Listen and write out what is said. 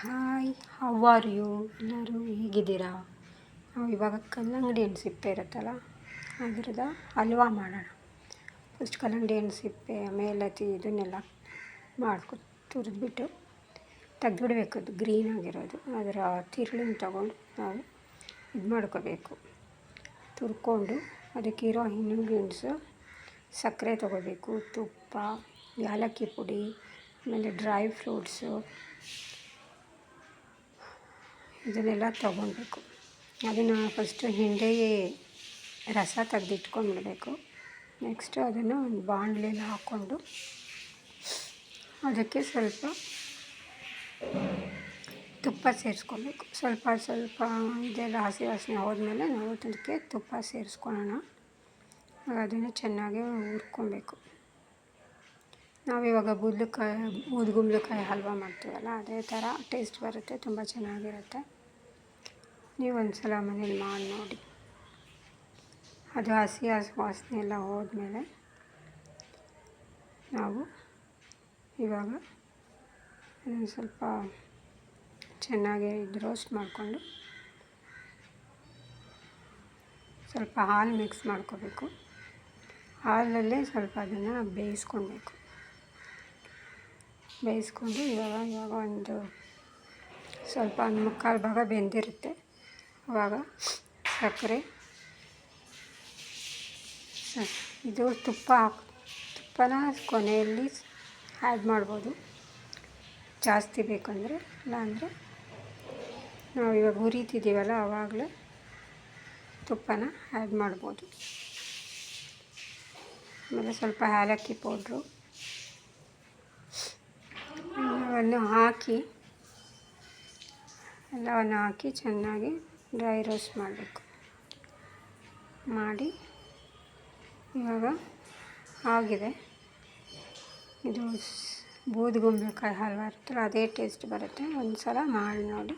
Hi, how are you? ಎಲ್ಲರೂ ಹೇಗಿದ್ದೀರಾ? ನಾವು ಇವಾಗ ಕಲ್ಲಂಗಡಿ ಹಣ್ಣು ಸಿಪ್ಪೆ ಇರುತ್ತಲ್ಲ, ಅದರದ ಹಲ್ವಾ ಮಾಡೋಣ. ಫಸ್ಟ್ ಕಲ್ಲಂಗಡಿ ಹಣ್ಣು ಸಿಪ್ಪೆ ಮೇಲೆ ಇದನ್ನೆಲ್ಲ ತುರಿದ್ಬಿಟ್ಟು ತೆಗೆದ್ಬಿಡ್ಬೇಕು. ಅದು ಗ್ರೀನ್ ಆಗಿರೋದು, ಅದರ ತಿರುಳನ್ನು ತಗೊಂಡು ನಾವು ಇದು ಮಾಡ್ಕೋಬೇಕು. ತುರ್ಕೊಂಡು ಅದಕ್ಕಿರೋ ಇಂಗ್ರೀಡಿಯೆಂಟ್ಸು ಸಕ್ಕರೆ ತೊಗೋಬೇಕು, ತುಪ್ಪ, ಏಲಕ್ಕಿ ಪುಡಿ, ಆಮೇಲೆ ಡ್ರೈ ಫ್ರೂಟ್ಸು, ಇದನ್ನೆಲ್ಲ ತೊಗೊಳ್ಬೇಕು. ಅದನ್ನು ಫಸ್ಟು ಹಿಂಡಿ ರಸ ತೆಗೆದಿಟ್ಕೊಂಡ್ಬಿಡಬೇಕು. ನೆಕ್ಸ್ಟು ಅದನ್ನು ಒಂದು ಬಾಣಲೆಯಲ್ಲಿ ಹಾಕ್ಕೊಂಡು ಅದಕ್ಕೆ ಸ್ವಲ್ಪ ತುಪ್ಪ ಸೇರಿಸ್ಕೊಬೇಕು. ಸ್ವಲ್ಪ ಇದೆಲ್ಲ ಹಸಿ ವಾಸನೆ ಹೋದ್ಮೇಲೆ ನಾವು ಅದಕ್ಕೆ ತುಪ್ಪ ಸೇರಿಸ್ಕೊಳ್ಳೋಣ. ಅದನ್ನು ಚೆನ್ನಾಗಿ ಹುರ್ಕೊಬೇಕು. ನಾವಿವಾಗ ಬೂದುಗುಂಬಳಕಾಯಿ ಹಲ್ವ ಮಾಡ್ತೀವಲ್ಲ, ಅದೇ ಥರ ಟೇಸ್ಟ್ ಬರುತ್ತೆ, ತುಂಬ ಚೆನ್ನಾಗಿರುತ್ತೆ. ನೀವು ಒಂದು ಸಲ ಮನೇಲಿ ಮಾಡಿ ನೋಡಿ. ಅದು ಹಸಿ ವಾಸನೆ ಎಲ್ಲ ಹೋದ್ಮೇಲೆ ನಾವು ಇವಾಗ ಅದನ್ನು ಸ್ವಲ್ಪ ಚೆನ್ನಾಗಿ ರೋಸ್ಟ್ ಮಾಡಿಕೊಂಡು ಸ್ವಲ್ಪ ಹಾಲು ಮಿಕ್ಸ್ ಮಾಡ್ಕೋಬೇಕು. ಹಾಲಲ್ಲೇ ಸ್ವಲ್ಪ ಅದನ್ನು ಬೇಯಿಸ್ಕೊಂಡು ಇವಾಗ ಒಂದು ಸ್ವಲ್ಪ ಮುಕ್ಕಾಲು ಭಾಗ ಬೆಂದಿರುತ್ತೆ. ಆವಾಗ ಸಕ್ಕರೆ, ಇದು ತುಪ್ಪನ ಕೊನೆಯಲ್ಲಿ ಆ್ಯಡ್ ಮಾಡ್ಬೋದು, ಜಾಸ್ತಿ ಬೇಕಂದರೆ. ಇಲ್ಲಾಂದರೆ ನಾವು ಇವಾಗ ಹುರಿತಿದ್ದೀವಲ್ಲ, ಆವಾಗಲೇ ತುಪ್ಪನ ಆ್ಯಡ್ ಮಾಡ್ಬೋದು. ಆಮೇಲೆ ಸ್ವಲ್ಪ ಏಲಕ್ಕಿ ಪೌಡ್ರು ಎಲ್ಲವನ್ನು ಹಾಕಿ ಚೆನ್ನಾಗಿ ಡ್ರೈ ರೋಸ್ಟ್ ಮಾಡಬೇಕು. ಮಾಡಿ ಇವಾಗ ಆಗಿದೆ. ಇದು ಬೂದುಗುಂಬಳಕಾಯಿ ಹಲ್ವ ಇರುತ್ತಲ್ಲ, ಅದೇ ಟೇಸ್ಟ್ ಬರುತ್ತೆ. ಒಂದು ಸಲ ಮಾಡಿ ನೋಡಿ.